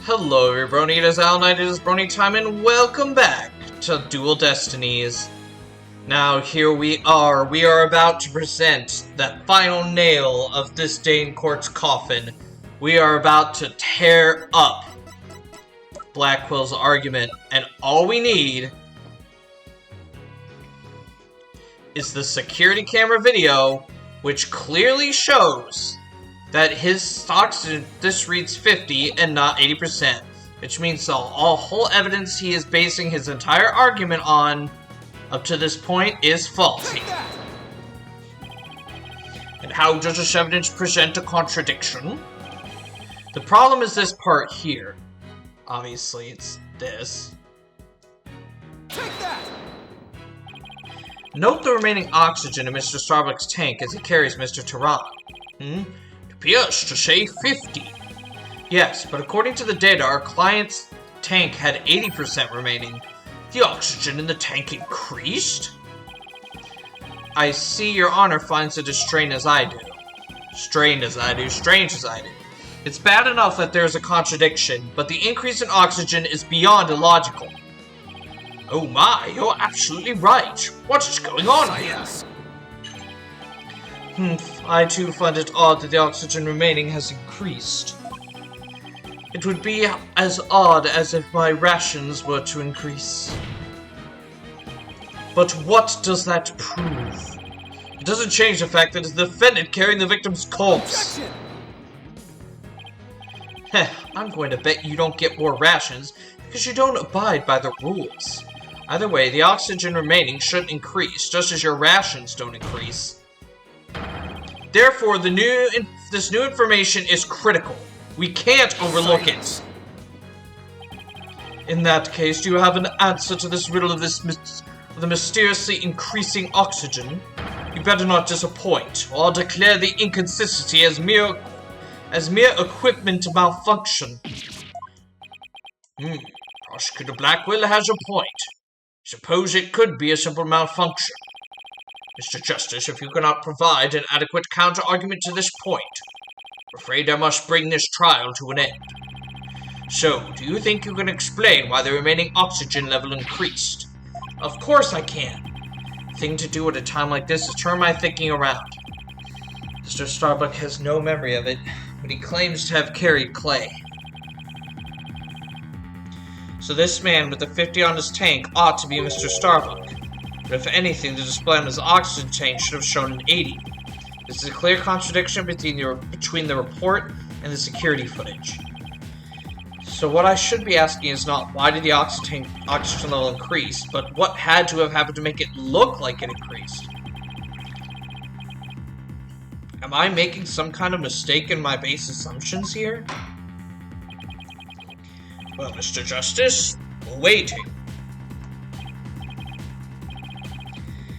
Hello everybody, it is Al Knight, it is Brony time, and welcome back to Dual Destinies. Now here we are about to present that final nail of this day in court's coffin. We are about to tear up Blackwell's argument, and all we need is the security camera video, which clearly shows that his oxygen, this reads 50 and not 80%, which means all whole evidence he is basing his entire argument on up to this point is faulty. And how does this evidence present a contradiction? The problem is this part here. Obviously, it's this. Take that! Note the remaining oxygen in Mr. Starbuck's tank as he carries Mr. Tehran. Appears to say 50. Yes, but according to the data, our client's tank had 80% remaining. The oxygen in the tank increased? I see your honor finds it as strange as I do. Strange as I do, strange as I do. It's bad enough that there's a contradiction, but the increase in oxygen is beyond illogical. Oh my, you're absolutely right. What is going on here? I too find it odd that the oxygen remaining has increased. It would be as odd as if my rations were to increase. But what does that prove? It doesn't change the fact that it's the defendant carrying the victim's corpse. Heh, I'm going to bet you don't get more rations because you don't abide by the rules. Either way, the oxygen remaining shouldn't increase, just as your rations don't increase. Therefore, this new information is critical. We can't overlook it. In that case, do you have an answer to this riddle of the mysteriously increasing oxygen? You better not disappoint, or I'll declare the inconsistency as mere equipment malfunction. Prosecutor Blackwell has a point. Suppose it could be a simple malfunction. Mr. Justice, if you cannot provide an adequate counter-argument to this point, I'm afraid I must bring this trial to an end. So, do you think you can explain why the remaining oxygen level increased? Of course I can. The thing to do at a time like this is turn my thinking around. Mr. Starbuck has no memory of it, but he claims to have carried clay. So this man with the 50 on his tank ought to be Mr. Starbuck. But if anything, the display on his oxygen tank should have shown an 80. This is a clear contradiction between the report and the security footage. So what I should be asking is not why did the oxygen level increase, but what had to have happened to make it look like it increased. Am I making some kind of mistake in my base assumptions here? Well, Mr. Justice, we're waiting.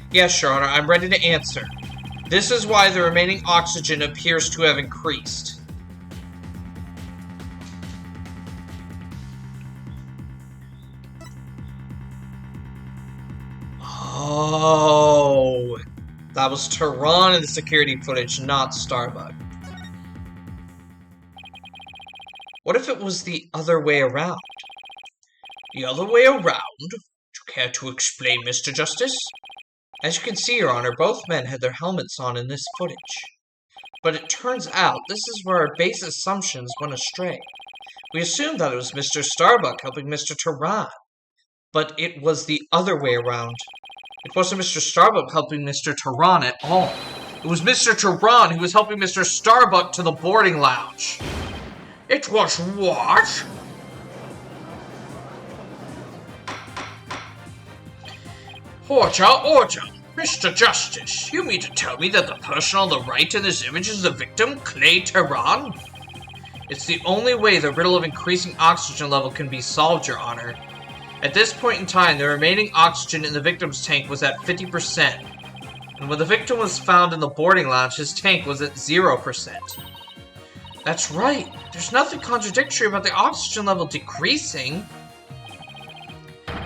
Yes, Your Honor, I'm ready to answer. This is why the remaining oxygen appears to have increased. Oh, that was Tehran in the security footage, not Starbuck. What if it was the other way around? The other way around? Would you care to explain, Mr. Justice? As you can see, Your Honor, both men had their helmets on in this footage. But it turns out this is where our base assumptions went astray. We assumed that it was Mr. Starbuck helping Mr. Tehran, but it was the other way around. It wasn't Mr. Starbuck helping Mr. Tehran at all. It was Mr. Tehran who was helping Mr. Starbuck to the boarding lounge. It was what? Order! Mr. Justice, you mean to tell me that the person on the right in this image is the victim, Clay Tehran? It's the only way the riddle of increasing oxygen level can be solved, Your Honor. At this point in time, the remaining oxygen in the victim's tank was at 50%. And when the victim was found in the boarding lounge, his tank was at 0%. That's right. There's nothing contradictory about the oxygen level decreasing.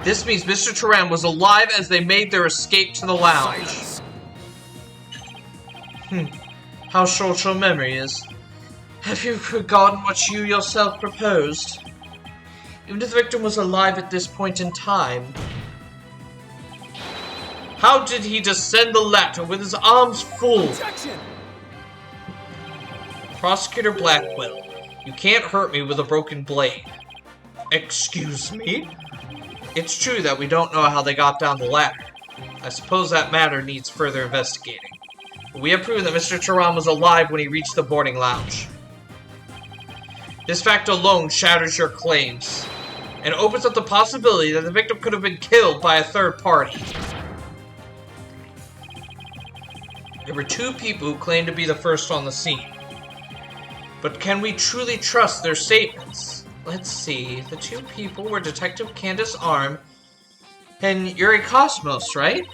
This means Mr. Tehran was alive as they made their escape to the lounge. How short your memory is. Have you forgotten what you yourself proposed? even if the victim was alive at this point in time. How did he descend the ladder with his arms full? Objection! Prosecutor Blackwell, you can't hurt me with a broken blade. Excuse me? It's true that we don't know how they got down the ladder. I suppose that matter needs further investigating. But we have proven that Mr. Turan was alive when he reached the boarding lounge. This fact alone shatters your claims, and opens up the possibility that the victim could have been killed by a third party. There were two people who claimed to be the first on the scene. But can we truly trust their statements? Let's see. The two people were Detective Candace Arm and Yuri Cosmos, right?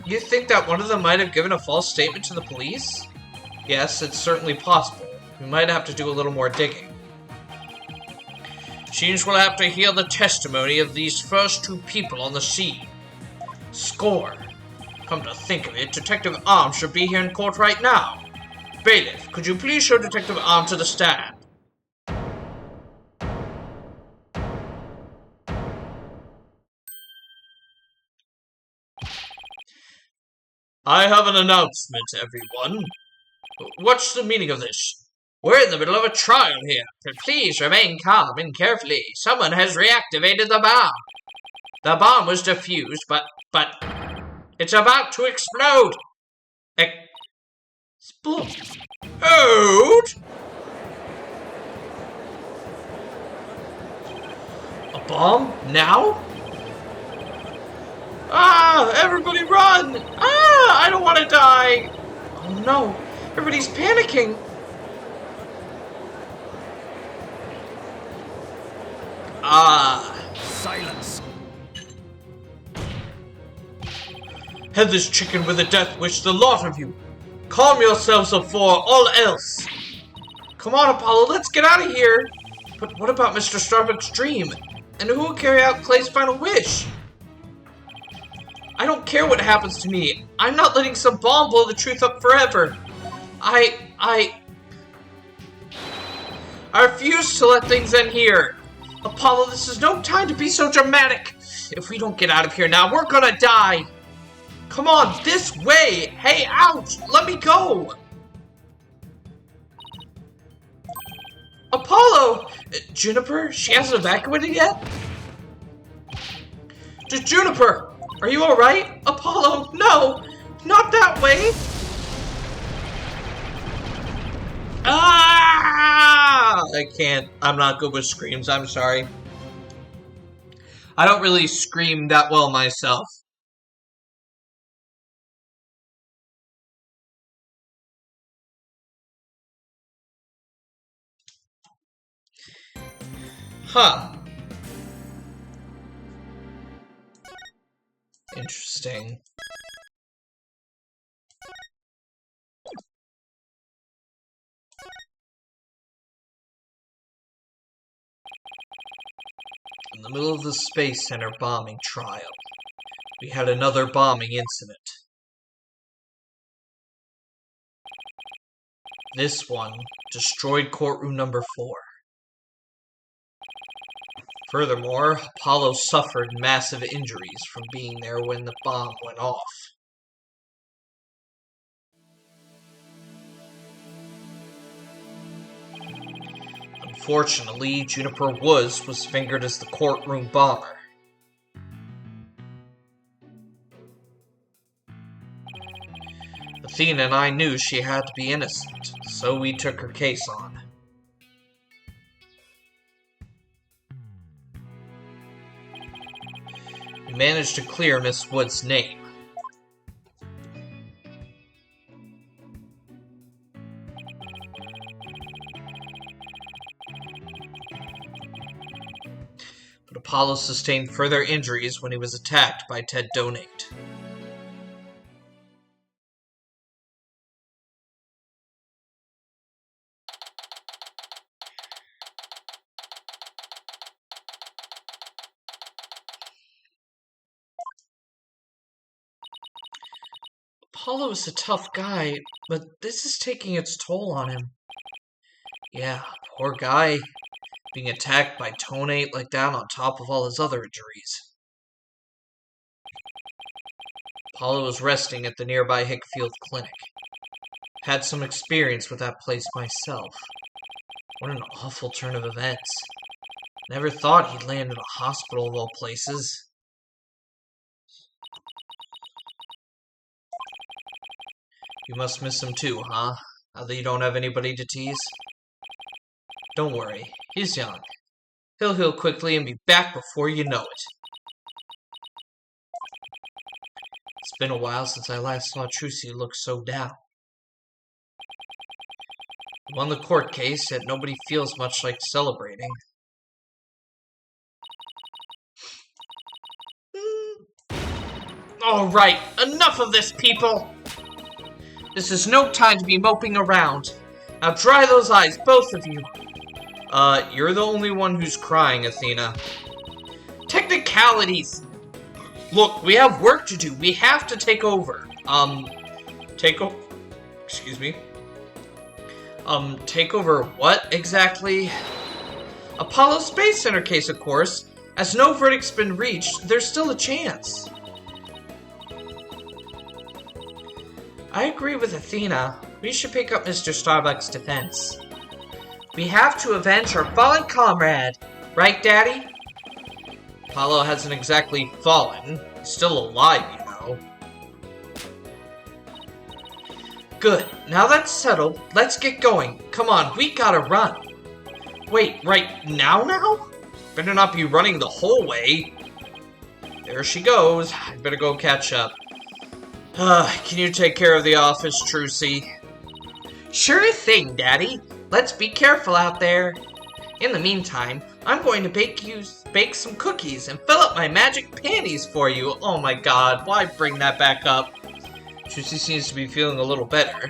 You think that one of them might have given a false statement to the police? Yes, it's certainly possible. We might have to do a little more digging. Seems we'll have to hear the testimony of these first two people on the scene. Score. Come to think of it, Detective Arm should be here in court right now. Bailiff, could you please show Detective Arm to the stand? I have an announcement, everyone. What's the meaning of this? We're in the middle of a trial here. Please remain calm and carefully. Someone has reactivated the bomb. The bomb was defused, but it's about to explode. Explode? A bomb? Now? Ah! Everybody run! Ah! I don't want to die! Oh no! Everybody's panicking! Ah! Silence! Head this chicken with a death wish, the lot of you! Calm yourselves before all else! Come on, Apollo, let's get out of here! But what about Mr. Starbuck's dream? And who will carry out Clay's final wish? I don't care what happens to me. I'm not letting some bomb blow the truth up forever. I refuse to let things end here. Apollo, this is no time to be so dramatic. If we don't get out of here now, we're gonna die. Come on, this way. Hey, ouch, let me go. Apollo! Juniper, she hasn't evacuated yet? Juniper! Are you alright? Apollo, no! Not that way! Ah! I can't. I'm not good with screams, I'm sorry. I don't really scream that well myself. Huh. Interesting. In the middle of the Space Center bombing trial, we had another bombing incident. This one destroyed courtroom number 4. Furthermore, Apollo suffered massive injuries from being there when the bomb went off. Unfortunately, Juniper Woods was fingered as the courtroom bomber. Athena and I knew she had to be innocent, so we took her case on. We managed to clear Miss Wood's name. But Apollo sustained further injuries when he was attacked by Ted Donate. Apollo is a tough guy, but this is taking its toll on him. Yeah, poor guy. being attacked by Tonate like that on top of all his other injuries. Apollo was resting at the nearby Hickfield Clinic. Had some experience with that place myself. What an awful turn of events. Never thought he'd land in a hospital of all places. You must miss him too, huh? Now that you don't have anybody to tease? Don't worry, he's young. He'll heal quickly and be back before you know it. It's been a while since I last saw Trilogy look so down. He won the court case, yet nobody feels much like celebrating. Alright, enough of this, people! This is no time to be moping around. Now dry those eyes, both of you. You're the only one who's crying, Athena. Technicalities! Look, we have work to do. We have to take over. Excuse me. Take over what, exactly? Apollo Space Center case, of course. As no verdict's been reached, there's still a chance. I agree with Athena. We should pick up Mr. Starbuck's defense. We have to avenge our fallen comrade. Right, Daddy? Apollo hasn't exactly fallen. He's still alive, you know. Good. Now that's settled, let's get going. Come on, we gotta run. Wait, right now? Better not be running the whole way. There she goes. I better go catch up. Can you take care of the office, Trilogy? Sure thing, Daddy. Let's be careful out there. In the meantime, I'm going to bake some cookies and fill up my magic panties for you. Oh my god, why bring that back up? Trilogy seems to be feeling a little better.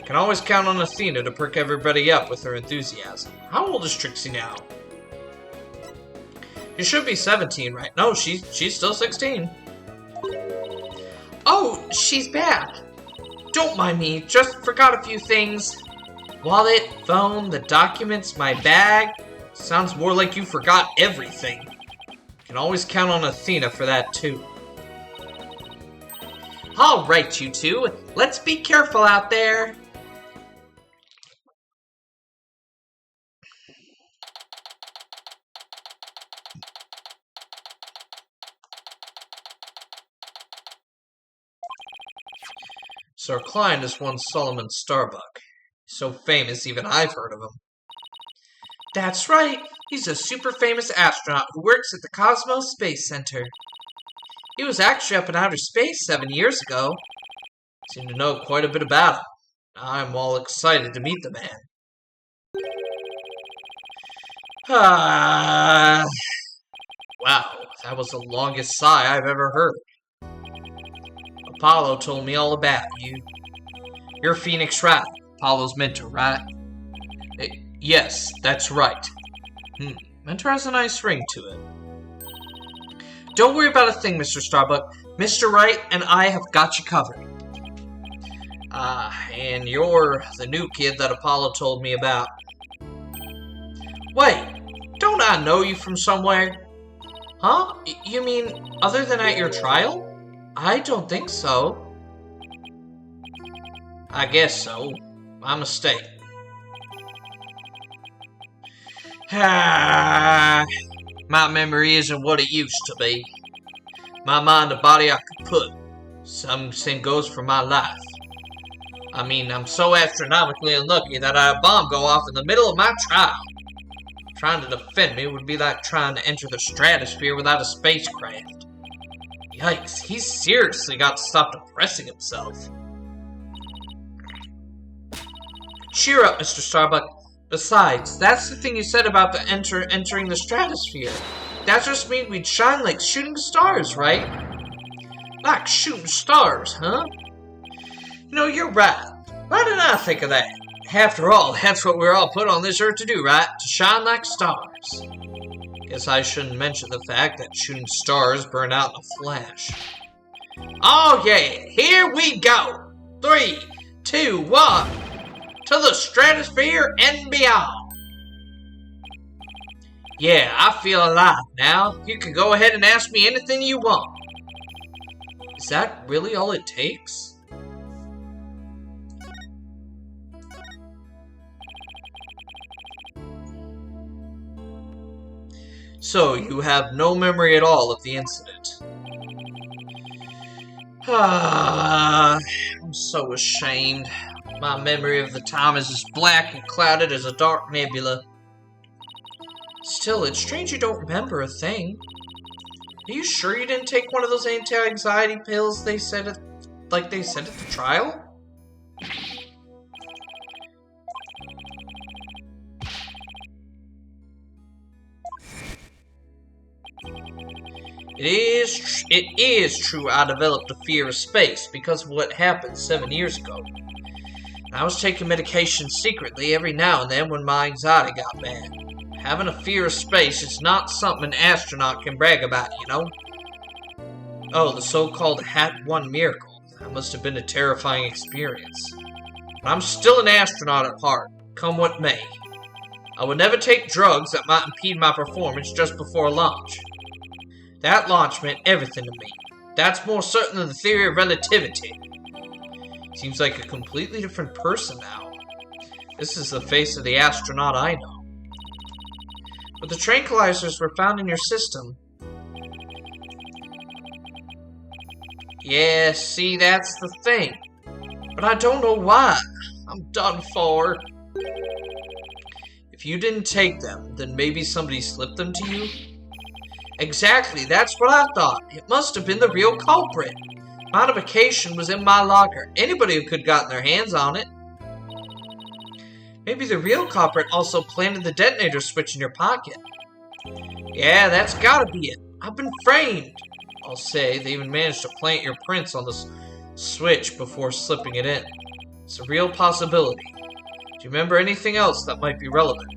Can always count on Athena to perk everybody up with her enthusiasm. How old is Trixie now? She should be 17, right? No, she's still 16. Oh, she's back. Don't mind me, just forgot a few things. Wallet, phone, the documents, my bag. Sounds more like you forgot everything. Can always count on Athena for that, too. Alright, you two. Let's be careful out there. So our client is one Solomon Starbuck. So famous, even I've heard of him. That's right. He's a super famous astronaut who works at the Cosmos Space Center. He was actually up in outer space 7 years ago. Seem to know quite a bit about him. I'm all excited to meet the man. Wow, that was the longest sigh I've ever heard. Apollo told me all about you. You're Phoenix Wright, Apollo's mentor, right? Yes, that's right. Mentor has a nice ring to it. Don't worry about a thing, Mr. Starbuck. Mr. Wright and I have got you covered. And you're the new kid that Apollo told me about. Wait, don't I know you from somewhere? Huh? You mean other than at your trial? I don't think so. I guess so. My mistake. My memory isn't what it used to be. My mind and body I could put. Same goes for my life. I mean, I'm so astronomically unlucky that I had a bomb go off in the middle of my trial. Trying to defend me would be like trying to enter the stratosphere without a spacecraft. Yikes, he's seriously got to stop depressing himself. Cheer up, Mr. Starbuck. Besides, that's the thing you said about the entering the stratosphere. That just means we'd shine like shooting stars, right? Like shooting stars, huh? You know, you're right. Why didn't I think of that? After all, that's what we're all put on this earth to do, right? To shine like stars. Guess I shouldn't mention the fact that shooting stars burn out in a flash. Oh yeah, here we go! 3, 2, 1... To the stratosphere and beyond! Yeah, I feel alive now. You can go ahead and ask me anything you want. Is that really all it takes? So, you have no memory at all of the incident. I'm so ashamed. My memory of the time is as black and clouded as a dark nebula. Still, it's strange you don't remember a thing. Are you sure you didn't take one of those anti-anxiety pills they said at the trial? It is true I developed a fear of space because of what happened 7 years ago. I was taking medication secretly every now and then when my anxiety got bad. Having a fear of space is not something an astronaut can brag about, you know? Oh, the so-called Hat 1 miracle. That must have been a terrifying experience. But I'm still an astronaut at heart, come what may. I would never take drugs that might impede my performance just before launch. That launch meant everything to me. That's more certain than the theory of relativity. Seems like a completely different person now. This is the face of the astronaut I know. But the tranquilizers were found in your system. Yeah, see, that's the thing. But I don't know why. I'm done for. If you didn't take them, then maybe somebody slipped them to you? Exactly, that's what I thought. It must have been the real culprit. My medication was in my locker. Anybody could have gotten their hands on it. Maybe the real culprit also planted the detonator switch in your pocket. Yeah, that's gotta be it. I've been framed. I'll say, they even managed to plant your prints on the switch before slipping it in. It's a real possibility. Do you remember anything else that might be relevant?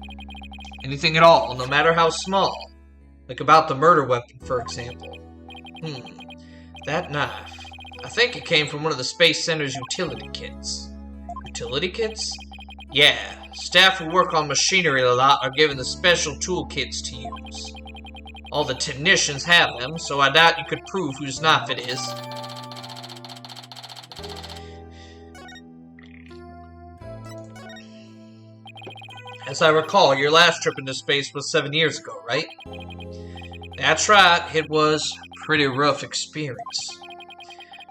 Anything at all, no matter how small? Like about the murder weapon, for example. That knife. I think it came from one of the Space Center's utility kits. Utility kits? Yeah, staff who work on machinery a lot are given the special toolkits to use. All the technicians have them, so I doubt you could prove whose knife it is. As I recall, your last trip into space was 7 years ago, right? That's right, it was a pretty rough experience.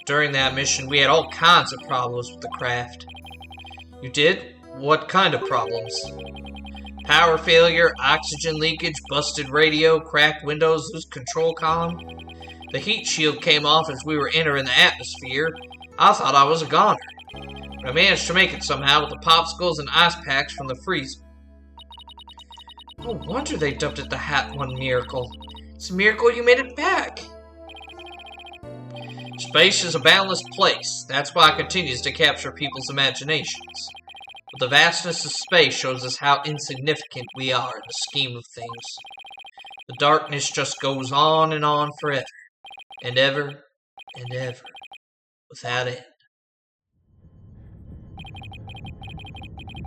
During that mission, we had all kinds of problems with the craft. You did? What kind of problems? Power failure, oxygen leakage, busted radio, cracked windows, loose control column. The heat shield came off as we were entering the atmosphere. I thought I was a goner. But I managed to make it somehow with the popsicles and ice packs from the freezer. No wonder they dubbed it the Hat 1 miracle. It's a miracle you made it back. Space is a boundless place. That's why it continues to capture people's imaginations. But the vastness of space shows us how insignificant we are in the scheme of things. The darkness just goes on and on forever, and ever, and ever, without end.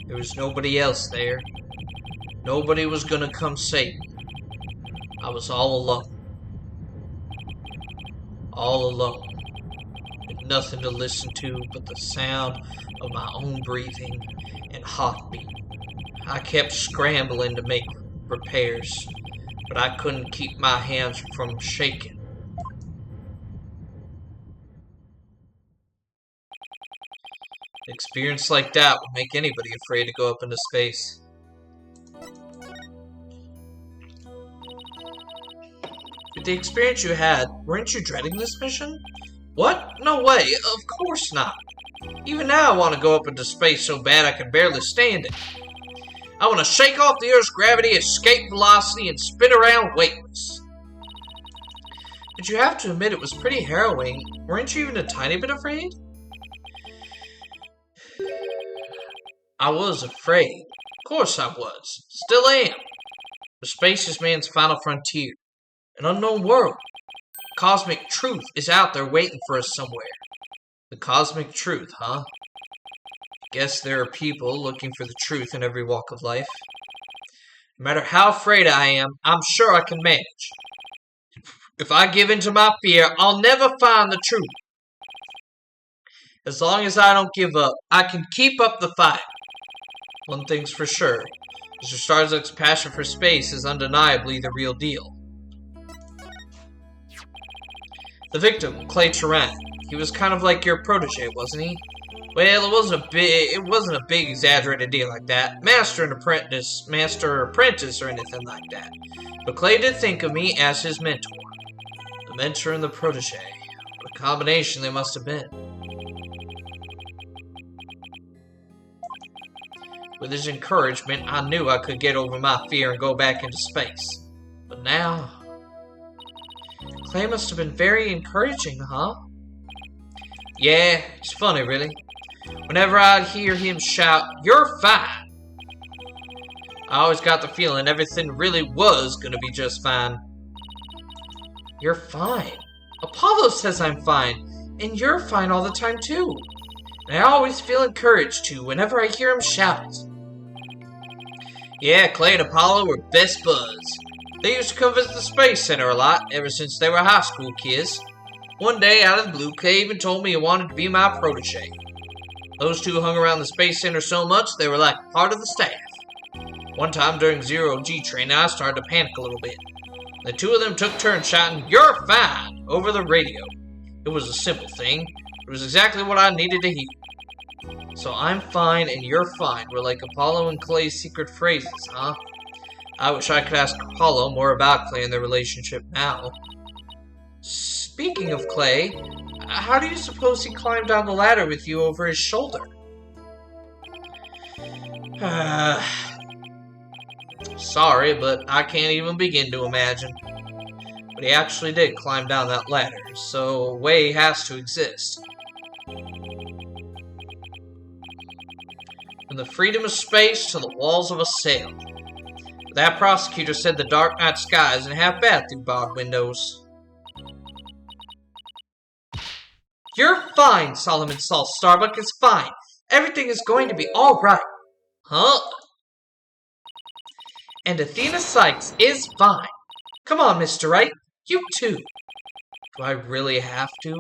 There was nobody else there. Nobody was gonna come save me. I was all alone. All alone. With nothing to listen to but the sound of my own breathing and heartbeat. I kept scrambling to make repairs, but I couldn't keep my hands from shaking. An experience like that would make anybody afraid to go up into space. With the experience you had, weren't you dreading this mission? What? No way, of course not. Even now I want to go up into space so bad I can barely stand it. I want to shake off the Earth's gravity, escape velocity, and spin around weightless. But you have to admit it was pretty harrowing. Weren't you even a tiny bit afraid? I was afraid. Of course I was. Still am. The space is man's final frontier. An unknown world. Cosmic truth is out there waiting for us somewhere. The cosmic truth, huh? Guess there are people looking for the truth in every walk of life. No matter how afraid I am, I'm sure I can manage. If I give in to my fear, I'll never find the truth. As long as I don't give up, I can keep up the fight. One thing's for sure. Mr. Starzuk's passion for space is undeniably the real deal. The victim, Clay Turan. He was kind of like your protege, wasn't he? Well, it wasn't a big exaggerated deal like that. Master or apprentice or anything like that. But Clay did think of me as his mentor. The mentor and the protege. What a combination they must have been. With his encouragement, I knew I could get over my fear and go back into space. But now... Clay must have been very encouraging, huh? Yeah, it's funny, really. Whenever I'd hear him shout, "You're fine!" I always got the feeling everything really was gonna be just fine. You're fine. Apollo says I'm fine, and you're fine all the time, too. And I always feel encouraged, too, whenever I hear him shout. Yeah, Clay and Apollo were best buds. They used to come visit the Space Center a lot, ever since they were high school kids. One day, out of the blue, Clay even told me he wanted to be my protege. Those two hung around the Space Center so much, they were like part of the staff. One time during Zero-G training, I started to panic a little bit. The two of them took turns shouting, "You're fine!" over the radio. It was a simple thing. It was exactly what I needed to hear. So I'm fine and you're fine were like Apollo and Clay's secret phrases, huh? I wish I could ask Apollo more about Clay and their relationship now. Speaking of Clay, how do you suppose he climbed down the ladder with you over his shoulder? Sorry, but I can't even begin to imagine. But he actually did climb down that ladder, so a way has to exist. From the freedom of space to the walls of a cell. That prosecutor said the dark night sky isn't half bad through barred windows. You're fine, Solomon Salt Starbuck is fine. Everything is going to be alright. Huh? And Athena Sykes is fine. Come on, Mr. Wright. You too. Do I really have to?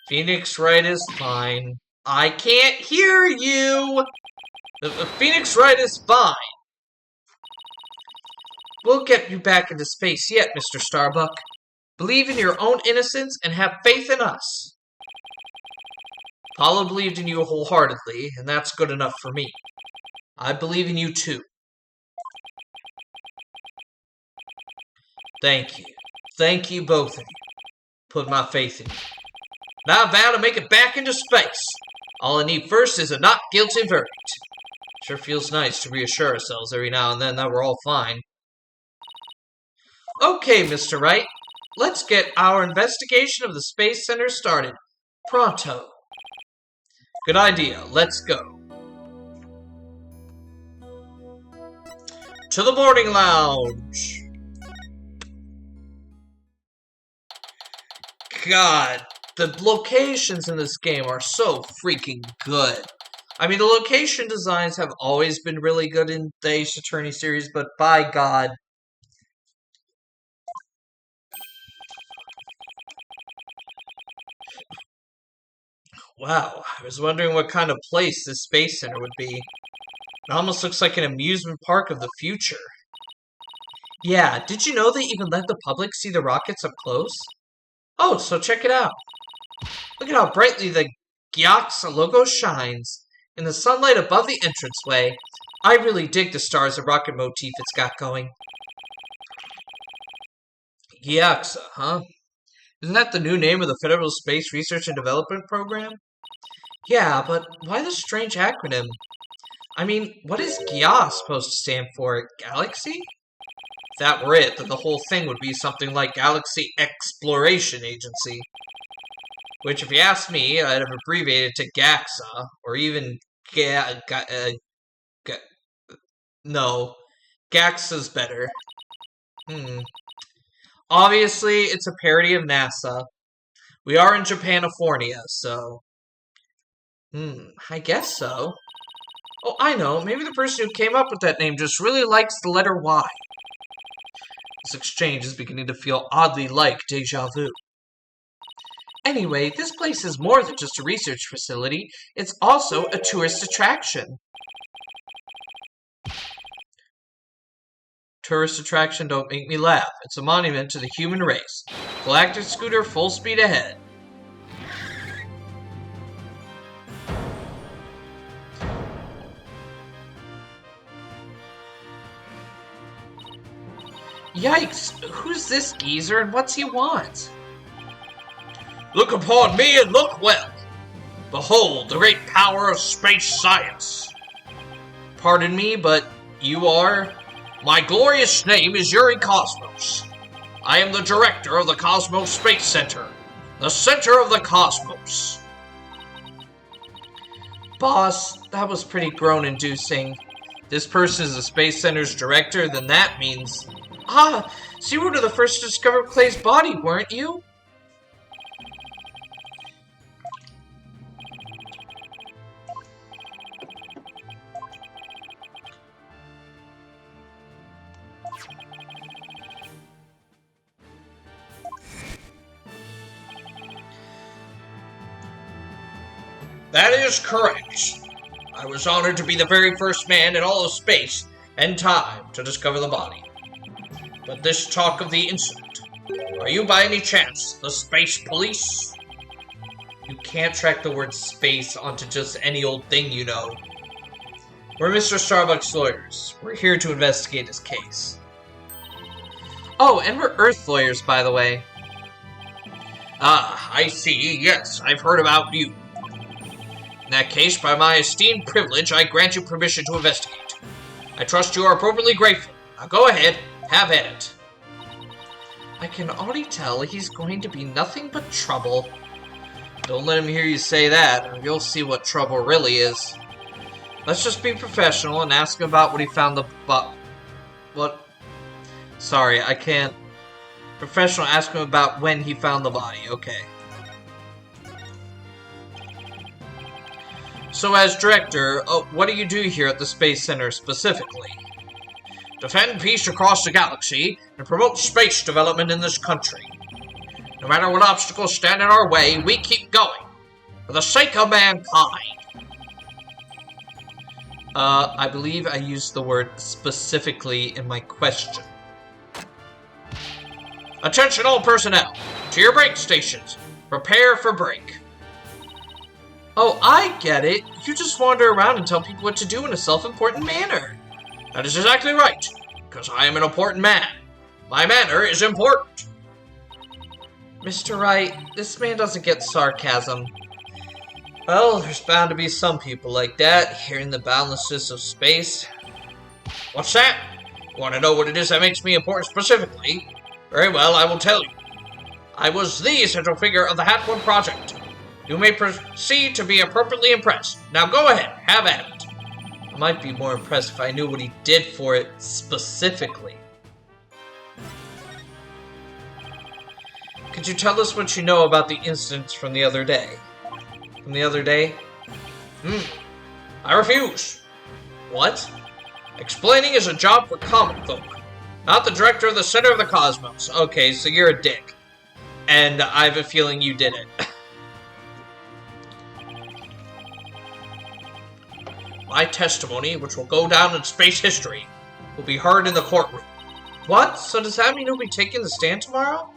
Phoenix Wright is fine. I can't hear you! Phoenix Wright is fine. We'll get you back into space yet, Mr. Starbuck. Believe in your own innocence and have faith in us. Apollo believed in you wholeheartedly, and that's good enough for me. I believe in you too. Thank you. Thank you, both of you. Put my faith in you. Now I vow to make it back into space. All I need first is a not guilty verdict. Sure feels nice to reassure ourselves every now and then that we're all fine. Okay, Mr. Wright. Let's get our investigation of the Space Center started. Pronto. Good idea. Let's go. To the boarding lounge. God, the locations in this game are so freaking good. I mean, the location designs have always been really good in the Ace Attorney series, but by God. Wow, I was wondering what kind of place this Space Center would be. It almost looks like an amusement park of the future. Yeah, did you know they even let the public see the rockets up close? Oh, so check it out. Look at how brightly the Gyaxa logo shines. In the sunlight above the entranceway, I really dig the stars and rocket motif it's got going. Gyaxa, huh? Isn't that the new name of the Federal Space Research and Development Program? Yeah, but why the strange acronym? I mean, what is GIA supposed to stand for? Galaxy? If that were it, then the whole thing would be something like Galaxy Exploration Agency. Which, if you ask me, I'd have abbreviated to GAXA, or even no, GAXA's better. Obviously, it's a parody of NASA. We are in Japanifornia, so... I guess so. Oh, I know. Maybe the person who came up with that name just really likes the letter Y. This exchange is beginning to feel oddly like deja vu. Anyway, this place is more than just a research facility. It's also a tourist attraction. Tourist attraction, don't make me laugh. It's a monument to the human race. Galactic scooter, full speed ahead. Yikes! Who's this geezer and what's he want? Look upon me and look well. Behold the great power of space science. Pardon me, but you are? My glorious name is Yuri Cosmos. I am the director of the Cosmos Space Center, the center of the cosmos. Boss, that was pretty groan-inducing. This person is the Space Center's director, then that means... Ah, so you were the first to discover Clay's body, weren't you? That is correct. I was honored to be the very first man in all of space and time to discover the body. But this talk of the incident, are you by any chance the space police? You can't track the word space onto just any old thing, you know. We're Mr. Starbuck's lawyers. We're here to investigate his case. Oh, and we're Earth lawyers, by the way. Ah, I see. Yes, I've heard about you. In that case, by my esteemed privilege, I grant you permission to investigate. I trust you are appropriately grateful. Now go ahead, have at it. I can already tell he's going to be nothing but trouble. Don't let him hear you say that, or you'll see what trouble really is. Let's just be professional and ask him about what he found the what? Sorry, I can't. Professional, ask him about when he found the body. Okay. So as director, what do you do here at the Space Center specifically? Defend peace across the galaxy and promote space development in this country. No matter what obstacles stand in our way, we keep going. For the sake of mankind. I believe I used the word specifically in my question. Attention all personnel! To your break stations. Prepare for break. Oh, I get it. You just wander around and tell people what to do in a self-important manner. That is exactly right, because I am an important man. My manner is important. Mr. Wright, this man doesn't get sarcasm. Well, there's bound to be some people like that, here in the boundlessness of space. What's that? You want to know what it is that makes me important specifically? Very well, I will tell you. I was the central figure of the Hat One project. You may proceed to be appropriately impressed. Now go ahead, have at it. I might be more impressed if I knew what he did for it specifically. Could you tell us what you know about the incidents from the other day? From the other day? I refuse. What? Explaining is a job for common folk, not the director of the Center of the Cosmos. Okay, so you're a dick. And I have a feeling you did it. My testimony, which will go down in space history, will be heard in the courtroom. What? So does that mean he'll be taking the stand tomorrow?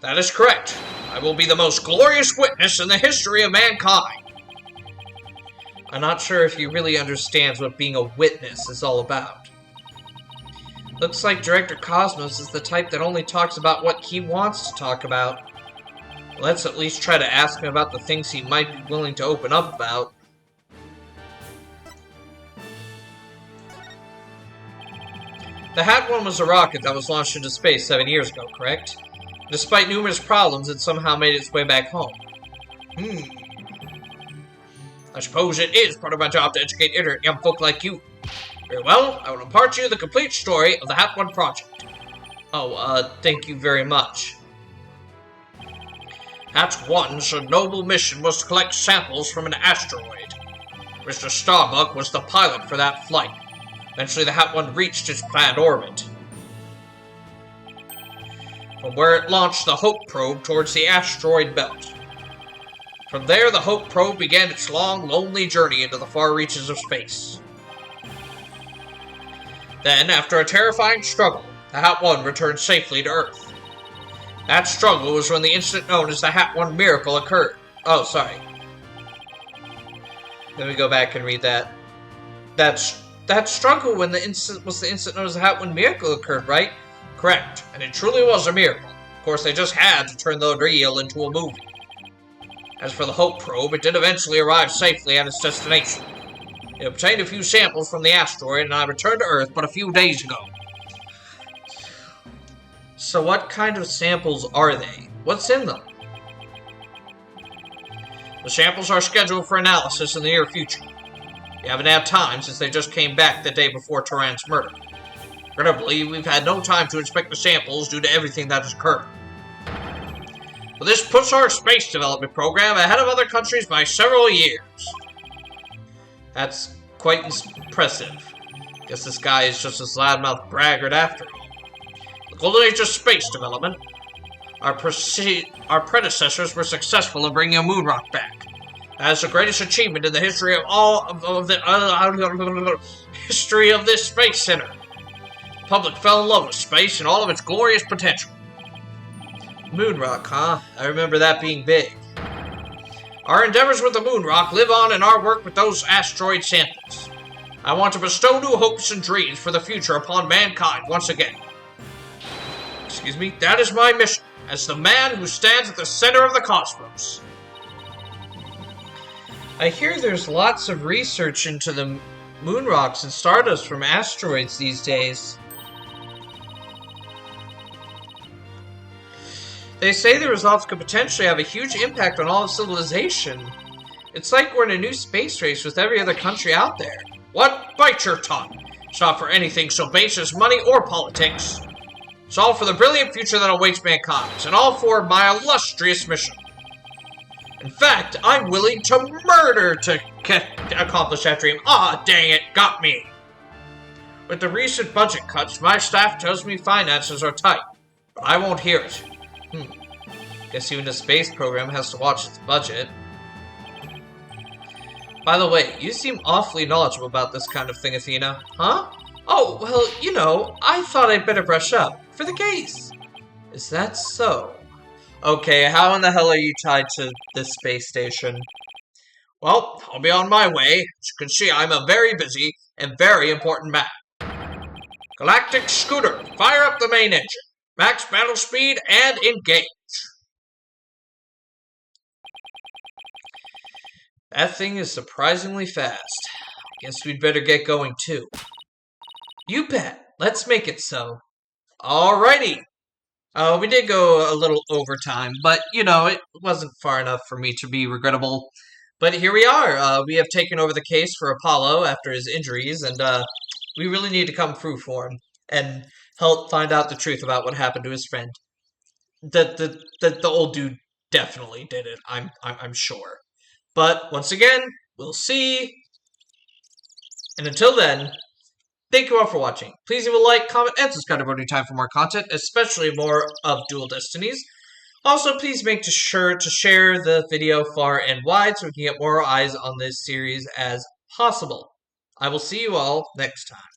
That is correct. I will be the most glorious witness in the history of mankind. I'm not sure if he really understands what being a witness is all about. Looks like Director Cosmos is the type that only talks about what he wants to talk about. Let's at least try to ask him about the things he might be willing to open up about. The Hat One was a rocket that was launched into space 7 years ago, correct? Despite numerous problems, it somehow made its way back home. I suppose it is part of my job to educate ignorant young folk like you. Very well, I will impart to you the complete story of the Hat One project. Oh, thank you very much. Hat One's noble mission was to collect samples from an asteroid. Mr. Starbuck was the pilot for that flight. Eventually, the Hat One reached its planned orbit, from where it launched the Hope probe towards the asteroid belt. From there, the Hope probe began its long, lonely journey into the far reaches of space. Then, after a terrifying struggle, the Hat One returned safely to Earth. That struggle was when the incident known as the Hat One miracle occurred. Oh, sorry. Let me go back and read that. That struggle when the incident was the incident known as the Hat One miracle occurred, right? Correct, and it truly was a miracle. Of course, they just had to turn the real into a movie. As for the Hope probe, it did eventually arrive safely at its destination. It obtained a few samples from the asteroid, and I returned to Earth but a few days ago. So what kind of samples are they? What's in them? The samples are scheduled for analysis in the near future. We haven't had time since they just came back the day before Turan's murder. Regrettably, we've had no time to inspect the samples due to everything that has occurred. But this puts our space development program ahead of other countries by several years. That's quite impressive. Guess this guy is just a loudmouth braggart after all. The Golden Age of space development. Our predecessors were successful in bringing a moon rock back. That is the greatest achievement in the history of history of this space center. The public fell in love with space and all of its glorious potential. Moon rock, huh? I remember that being big. Our endeavors with the moon rock live on in our work with those asteroid samples. I want to bestow new hopes and dreams for the future upon mankind once again. Excuse me, that is my mission, as the man who stands at the center of the cosmos. I hear there's lots of research into the moon rocks and stardust from asteroids these days. They say the results could potentially have a huge impact on all of civilization. It's like we're in a new space race with every other country out there. What? Bite your tongue. It's not for anything so base as money or politics. It's all for the brilliant future that awaits mankind, and all for my illustrious mission. In fact, I'm willing to murder to accomplish that dream. Ah, dang it, got me. With the recent budget cuts, my staff tells me finances are tight, but I won't hear it. Guess even the space program has to watch its budget. By the way, you seem awfully knowledgeable about this kind of thing, Athena. Huh? Oh, well, you know, I thought I'd better brush up. For the case. Is that so? Okay, how in the hell are you tied to this space station? Well, I'll be on my way. As you can see, I'm a very busy and very important man. Galactic Scooter, fire up the main engine. Max battle speed and engage. That thing is surprisingly fast. Guess we'd better get going too. You bet. Let's make it so. Alrighty. We did go a little overtime, but, you know, it wasn't far enough for me to be regrettable. But here we are. We have taken over the case for Apollo after his injuries, and we really need to come through for him and help find out the truth about what happened to his friend. The old dude definitely did it. I'm sure. But once again, we'll see. And until then, thank you all for watching. Please leave a like, comment, and subscribe to Voting Time for more content, especially more of Dual Destinies. Also, please make sure to share the video far and wide so we can get more eyes on this series as possible. I will see you all next time.